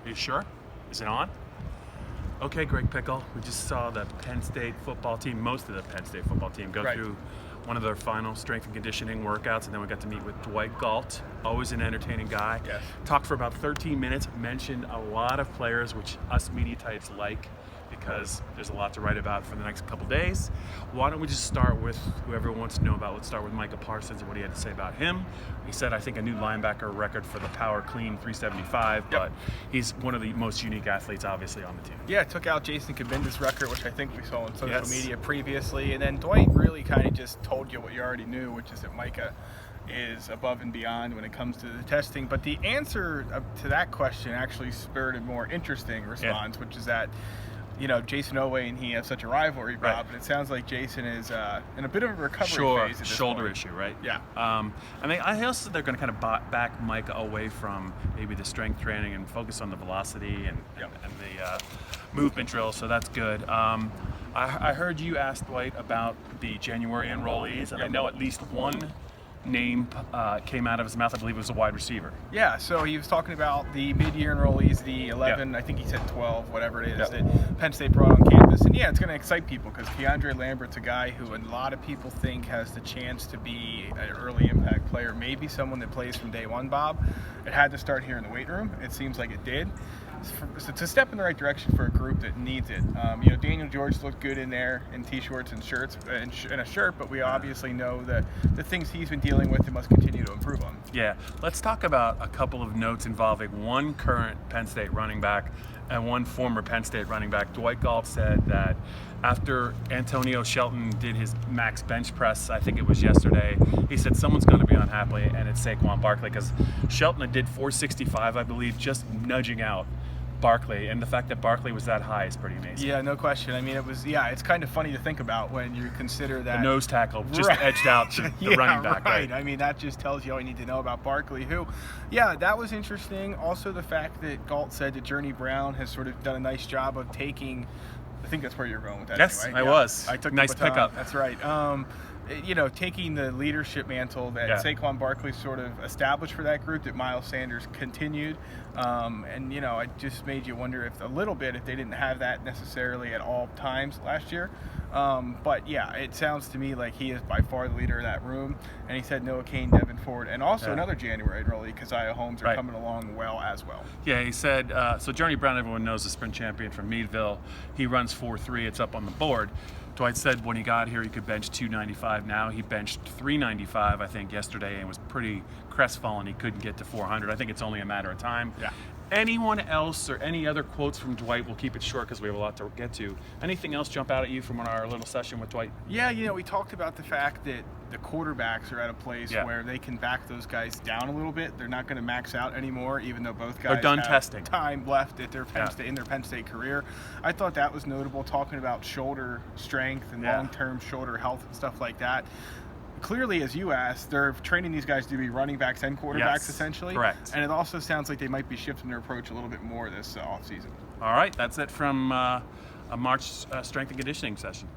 Are you sure? Is it on? Okay, Greg Pickel. We just saw the Penn State football team, most of the Penn State football team, go through one of their final strength and conditioning workouts, and then we got to meet with Dwight Galt, always an entertaining guy. Yes. Talked for about 13 minutes, mentioned a lot of players, which us media types like, because there's a lot to write about for the next couple days. Why don't we just start with who everyone wants to know about? Let's start with Micah Parsons and what he had to say about him. He said, I think, a new linebacker record for the power clean 375, but he's one of the most unique athletes, obviously, on the team. Yeah, took out Jason Kabinda's record, which I think we saw on social media previously, and then Dwight really kind of just told you what you already knew, which is that Micah is above and beyond when it comes to the testing. But the answer to that question actually spurred a more interesting response, which is that Jason Owe and he have such a rivalry, Bob, and it sounds like Jason is in a bit of a recovery phase at this shoulder point. issue, right? Yeah. I also they're going to kind of back Micah away from maybe the strength training and focus on the velocity and the movement drill, so that's good. I heard you ask Dwight about the January enrollees, and I know at least one name came out of his mouth. I believe it was a wide receiver. Yeah, so he was talking about the mid-year enrollees, the 11, I think he said 12, whatever it is, that Penn State brought on campus. And yeah, it's going to excite people because Keandre Lambert's a guy who a lot of people think has the chance to be an early impact player, maybe someone that plays from day one, Bob. It had to start here in the weight room. It seems like it did. It's a step in the right direction for a group that needs it. Daniel George looked good in there in t-shirts and shirts and a shirt, but we obviously know that the things he's been dealing with, he must continue to improve on. Yeah, let's talk about a couple of notes involving one current Penn State running back and one former Penn State running back. Dwight Galt said that after Antonio Shelton did his max bench press, I think it was yesterday, he said someone's going to be unhappy, and it's Saquon Barkley, because Shelton did 465, I believe, just nudging out Barkley, and the fact that Barkley was that high is pretty amazing. Yeah, no question. I mean, it's kind of funny to think about when you consider that the nose tackle just edged out the running back. Right. I mean, that just tells you all you need to know about Barkley, who, that was interesting. Also, the fact that Galt said that Journey Brown has sort of done a nice job of taking, I think that's where you're going with that. Yes, anyway. I was. I took nice the baton. pickup. That's right. Taking the leadership mantle that Saquon Barkley sort of established for that group, that Miles Sanders continued. It just made you wonder if they didn't have that necessarily at all times last year. It sounds to me like he is by far the leader of that room. And he said Noah Kane, Devin Ford, and also another January enrollee, Keziah Holmes, are coming along well as well. Yeah, he said, so Journey Brown, everyone knows, the sprint champion from Meadville. He runs 4.3. It's up on the board. Dwight said when he got here he could bench 295. Now he benched 395, I think, yesterday, and was pretty crestfallen he couldn't get to 400. I think it's only a matter of time. Yeah. Anyone else or any other quotes from Dwight? We'll keep it short because we have a lot to get to. Anything else jump out at you from our little session with Dwight? Yeah, we talked about the fact that the quarterbacks are at a place where they can back those guys down a little bit. They're not going to max out anymore, even though both guys are done have testing. Time left at their in their Penn State career. I thought that was notable, talking about shoulder strength and long-term shoulder health and stuff like that. Clearly, as you asked, they're training these guys to be running backs and quarterbacks, essentially. Correct. And it also sounds like they might be shifting their approach a little bit more this offseason. All right, that's it from a March strength and conditioning session.